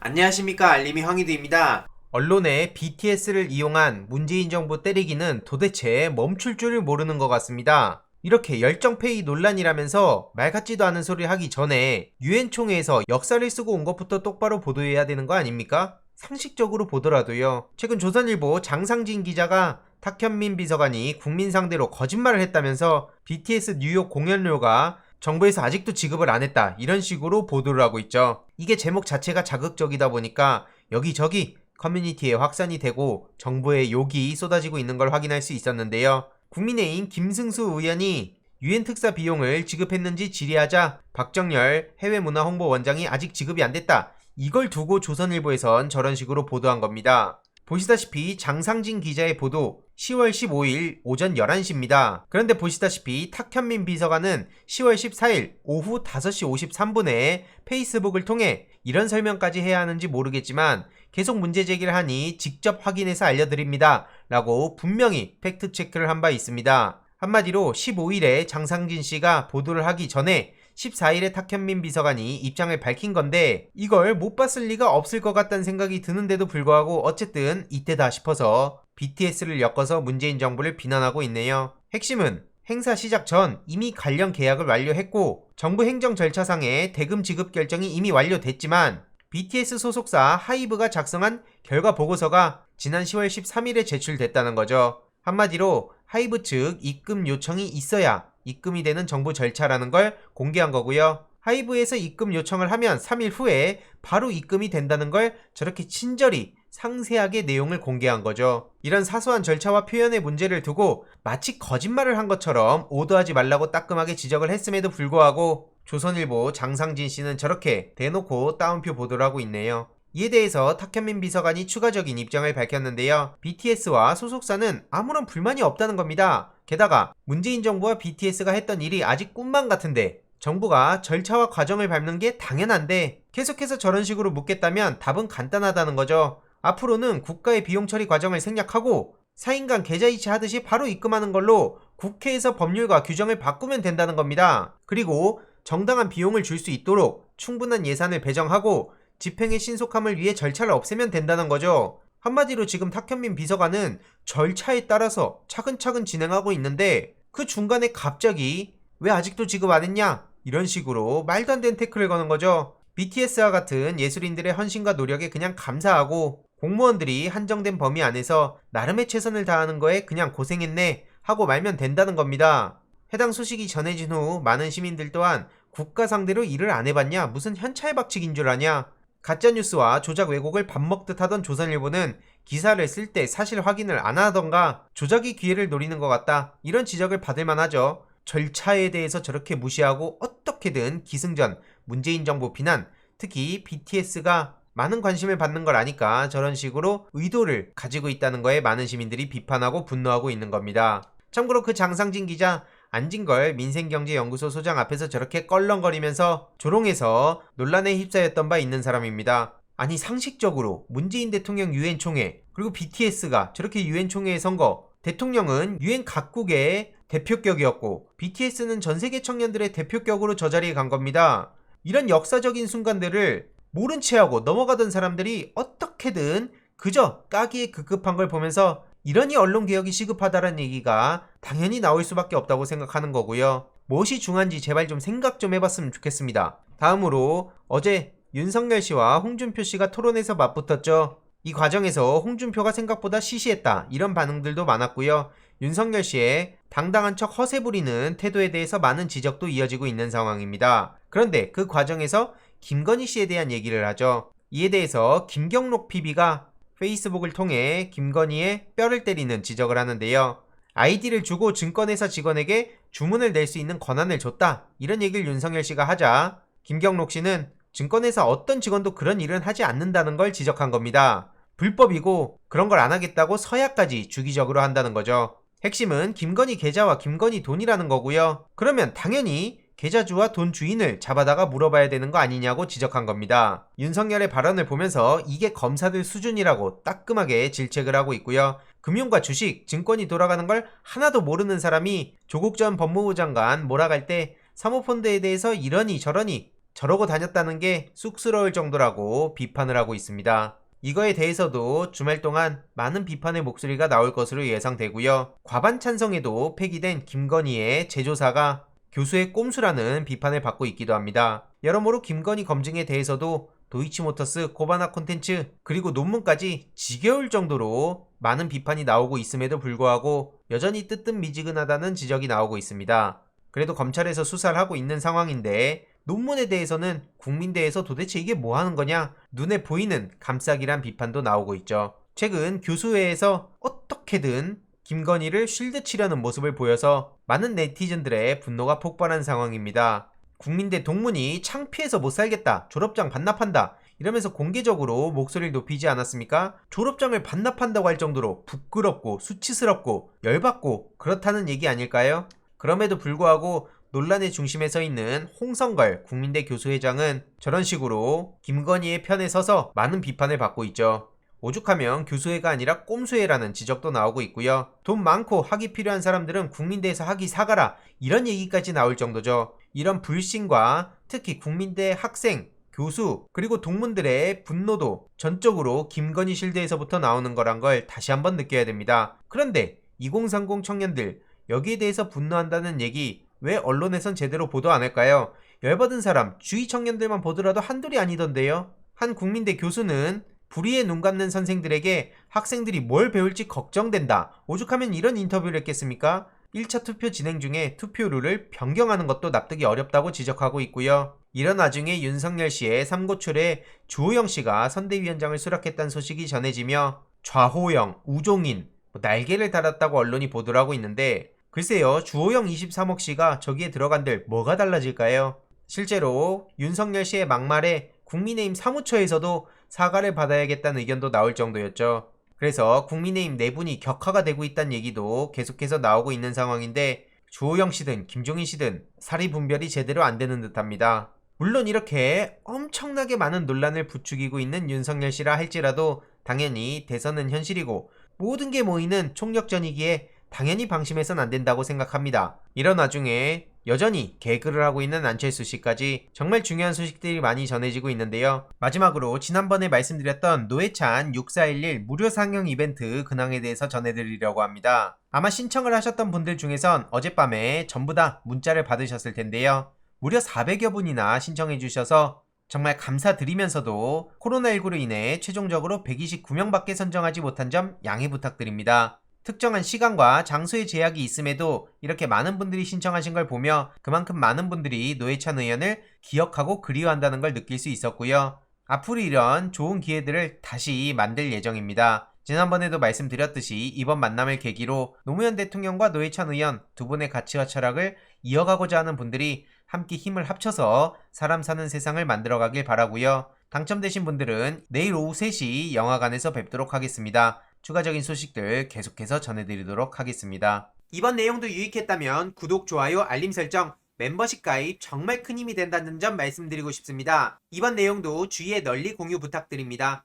안녕하십니까, 알림이 황희두입니다. 언론에 BTS를 이용한 문재인 정부 때리기는 도대체 멈출 줄을 모르는 것 같습니다. 이렇게 열정페이 논란이라면서 말 같지도 않은 소리를 하기 전에 유엔 총회에서 역사를 쓰고 온 것부터 똑바로 보도해야 되는 거 아닙니까? 상식적으로 보더라도요. 최근 조선일보 장상진 기자가 탁현민 비서관이 국민 상대로 거짓말을 했다면서 BTS 뉴욕 공연료가 정부에서 아직도 지급을 안 했다, 이런 식으로 보도를 하고 있죠. 이게 제목 자체가 자극적이다 보니까 여기저기 커뮤니티에 확산이 되고 정부의 욕이 쏟아지고 있는 걸 확인할 수 있었는데요. 국민의힘 김승수 의원이 유엔 특사 비용을 지급했는지 질의하자 박정열 해외문화홍보원장이 아직 지급이 안 됐다, 이걸 두고 조선일보에선 저런 식으로 보도한 겁니다. 보시다시피 장상진 기자의 보도 10월 15일 오전 11시입니다. 그런데 보시다시피 탁현민 비서관은 10월 14일 오후 5시 53분에 페이스북을 통해 이런 설명까지 해야 하는지 모르겠지만 계속 문제 제기를 하니 직접 확인해서 알려드립니다 라고 분명히 팩트체크를 한 바 있습니다. 한마디로 15일에 장상진 씨가 보도를 하기 전에 14일에 탁현민 비서관이 입장을 밝힌 건데 이걸 못 봤을 리가 없을 것 같다는 생각이 드는데도 불구하고 어쨌든 이때다 싶어서 BTS를 엮어서 문재인 정부를 비난하고 있네요. 핵심은 행사 시작 전 이미 관련 계약을 완료했고 정부 행정 절차상의 대금 지급 결정이 이미 완료됐지만 BTS 소속사 하이브가 작성한 결과 보고서가 지난 10월 13일에 제출됐다는 거죠. 한마디로 하이브 측 입금 요청이 있어야 입금이 되는 정부 절차라는 걸 공개한 거고요. 하이브에서 입금 요청을 하면 3일 후에 바로 입금이 된다는 걸 저렇게 친절히 상세하게 내용을 공개한 거죠. 이런 사소한 절차와 표현의 문제를 두고 마치 거짓말을 한 것처럼 오도하지 말라고 따끔하게 지적을 했음에도 불구하고 조선일보 장상진 씨는 저렇게 대놓고 따옴표 보도를 하고 있네요. 이에 대해서 탁현민 비서관이 추가적인 입장을 밝혔는데요. BTS와 소속사는 아무런 불만이 없다는 겁니다. 게다가 문재인 정부와 BTS가 했던 일이 아직 꿈만 같은데 정부가 절차와 과정을 밟는 게 당연한데 계속해서 저런 식으로 묻겠다면 답은 간단하다는 거죠. 앞으로는 국가의 비용 처리 과정을 생략하고 사인 간 계좌이체 하듯이 바로 입금하는 걸로 국회에서 법률과 규정을 바꾸면 된다는 겁니다. 그리고 정당한 비용을 줄 수 있도록 충분한 예산을 배정하고 집행의 신속함을 위해 절차를 없애면 된다는 거죠. 한마디로 지금 탁현민 비서관은 절차에 따라서 차근차근 진행하고 있는데 그 중간에 갑자기 왜 아직도 지급 안 했냐, 이런 식으로 말도 안 되는 태클을 거는 거죠. BTS와 같은 예술인들의 헌신과 노력에 그냥 감사하고 공무원들이 한정된 범위 안에서 나름의 최선을 다하는 거에 그냥 고생했네 하고 말면 된다는 겁니다. 해당 소식이 전해진 후 많은 시민들 또한 국가 상대로 일을 안 해봤냐, 무슨 현찰박치기인 줄 아냐, 가짜뉴스와 조작 왜곡을 밥 먹듯 하던 조선일보는 기사를 쓸 때 사실 확인을 안 하던가 조작의 기회를 노리는 것 같다, 이런 지적을 받을 만하죠. 절차에 대해서 저렇게 무시하고 어떻게든 기승전 문재인 정부 비난, 특히 BTS가 많은 관심을 받는 걸 아니까 저런 식으로 의도를 가지고 있다는 거에 많은 시민들이 비판하고 분노하고 있는 겁니다. 참고로 그 장상진 기자 안진걸 민생경제연구소 소장 앞에서 저렇게 껄렁거리면서 조롱해서 논란에 휩싸였던 바 있는 사람입니다. 아니 상식적으로 문재인 대통령 유엔 총회 그리고 BTS가 저렇게 유엔 총회에 선거, 대통령은 유엔 각국의 대표격이었고 BTS는 전세계 청년들의 대표격으로 저 자리에 간 겁니다. 이런 역사적인 순간들을 모른 채하고 넘어가던 사람들이 어떻게든 그저 까기에 급급한 걸 보면서 이러니 언론개혁이 시급하다는 얘기가 당연히 나올 수밖에 없다고 생각하는 거고요. 무엇이 중요한지 제발 좀 생각 좀 해봤으면 좋겠습니다. 다음으로 어제 윤석열 씨와 홍준표 씨가 토론에서 맞붙었죠. 이 과정에서 홍준표가 생각보다 시시했다, 이런 반응들도 많았고요. 윤석열 씨의 당당한 척 허세 부리는 태도에 대해서 많은 지적도 이어지고 있는 상황입니다. 그런데 그 과정에서 김건희 씨에 대한 얘기를 하죠. 이에 대해서 김경록 PB가 페이스북을 통해 김건희의 뼈를 때리는 지적을 하는데요. 아이디를 주고 증권회사 직원에게 주문을 낼 수 있는 권한을 줬다, 이런 얘기를 윤석열 씨가 하자 김경록 씨는 증권회사 어떤 직원도 그런 일은 하지 않는다는 걸 지적한 겁니다. 불법이고 그런 걸 안 하겠다고 서약까지 주기적으로 한다는 거죠. 핵심은 김건희 계좌와 김건희 돈이라는 거고요. 그러면 당연히 계좌주와 돈 주인을 잡아다가 물어봐야 되는 거 아니냐고 지적한 겁니다. 윤석열의 발언을 보면서 이게 검사들 수준이라고 따끔하게 질책을 하고 있고요. 금융과 주식, 증권이 돌아가는 걸 하나도 모르는 사람이 조국 전 법무부 장관 몰아갈 때 사모펀드에 대해서 이러니 저러니 저러고 다녔다는 게 쑥스러울 정도라고 비판을 하고 있습니다. 이거에 대해서도 주말 동안 많은 비판의 목소리가 나올 것으로 예상되고요. 과반 찬성에도 폐기된 김건희의 제조사가 교수의 꼼수라는 비판을 받고 있기도 합니다. 여러모로 김건희 검증에 대해서도 도이치모터스 코바나 콘텐츠 그리고 논문까지 지겨울 정도로 많은 비판이 나오고 있음에도 불구하고 여전히 뜨뜻미지근하다는 지적이 나오고 있습니다. 그래도 검찰에서 수사를 하고 있는 상황인데 논문에 대해서는 국민대에서 도대체 이게 뭐 하는 거냐? 눈에 보이는 감싸기란 비판도 나오고 있죠. 최근 교수회에서 어떻게든 김건희를 쉴드 치려는 모습을 보여서 많은 네티즌들의 분노가 폭발한 상황입니다. 국민대 동문이 창피해서 못 살겠다, 졸업장 반납한다 이러면서 공개적으로 목소리를 높이지 않았습니까? 졸업장을 반납한다고 할 정도로 부끄럽고 수치스럽고 열받고 그렇다는 얘기 아닐까요? 그럼에도 불구하고 논란의 중심에 서 있는 홍성걸 국민대 교수회장은 저런 식으로 김건희의 편에 서서 많은 비판을 받고 있죠. 오죽하면 교수회가 아니라 꼼수회라는 지적도 나오고 있고요. 돈 많고 학위 필요한 사람들은 국민대에서 학위 사가라 이런 얘기까지 나올 정도죠. 이런 불신과 특히 국민대 학생, 교수 그리고 동문들의 분노도 전적으로 김건희 실드에서부터 나오는 거란 걸 다시 한번 느껴야 됩니다. 그런데 2030 청년들 여기에 대해서 분노한다는 얘기 왜 언론에선 제대로 보도 안 할까요? 열받은 사람 주위 청년들만 보더라도 한둘이 아니던데요. 한 국민대 교수는 불의에 눈 감는 선생들에게 학생들이 뭘 배울지 걱정된다. 오죽하면 이런 인터뷰를 했겠습니까? 1차 투표 진행 중에 투표룰을 변경하는 것도 납득이 어렵다고 지적하고 있고요. 이런 와중에 윤석열 씨의 삼고초례 주호영 씨가 선대위원장을 수락했다는 소식이 전해지며 좌호영, 우종인, 날개를 달았다고 언론이 보도를 하고 있는데 글쎄요, 주호영 23억 씨가 저기에 들어간들 뭐가 달라질까요? 실제로 윤석열 씨의 막말에 국민의힘 사무처에서도 사과를 받아야겠다는 의견도 나올 정도였죠. 그래서 국민의힘 내분이 격화가 되고 있다는 얘기도 계속해서 나오고 있는 상황인데 주호영 씨든 김종인 씨든 사리 분별이 제대로 안 되는 듯합니다. 물론 이렇게 엄청나게 많은 논란을 부추기고 있는 윤석열 씨라 할지라도 당연히 대선은 현실이고 모든 게 모이는 총력전이기에 당연히 방심해선 안 된다고 생각합니다. 이런 와중에 여전히 개그를 하고 있는 안철수 씨까지 정말 중요한 소식들이 많이 전해지고 있는데요. 마지막으로 지난번에 말씀드렸던 노회찬 6411 무료 상영 이벤트 근황에 대해서 전해드리려고 합니다. 아마 신청을 하셨던 분들 중에선 어젯밤에 전부 다 문자를 받으셨을 텐데요. 무려 400여 분이나 신청해 주셔서 정말 감사드리면서도 코로나19로 인해 최종적으로 129명밖에 선정하지 못한 점 양해 부탁드립니다. 특정한 시간과 장소의 제약이 있음에도 이렇게 많은 분들이 신청하신 걸 보며 그만큼 많은 분들이 노회찬 의원을 기억하고 그리워한다는 걸 느낄 수 있었고요. 앞으로 이런 좋은 기회들을 다시 만들 예정입니다. 지난번에도 말씀드렸듯이 이번 만남을 계기로 노무현 대통령과 노회찬 의원 두 분의 가치와 철학을 이어가고자 하는 분들이 함께 힘을 합쳐서 사람 사는 세상을 만들어가길 바라고요. 당첨되신 분들은 내일 오후 3시 영화관에서 뵙도록 하겠습니다. 추가적인 소식들 계속해서 전해드리도록 하겠습니다. 이번 내용도 유익했다면 구독, 좋아요, 알림 설정, 멤버십 가입 정말 큰 힘이 된다는 점 말씀드리고 싶습니다. 이번 내용도 주위에 널리 공유 부탁드립니다.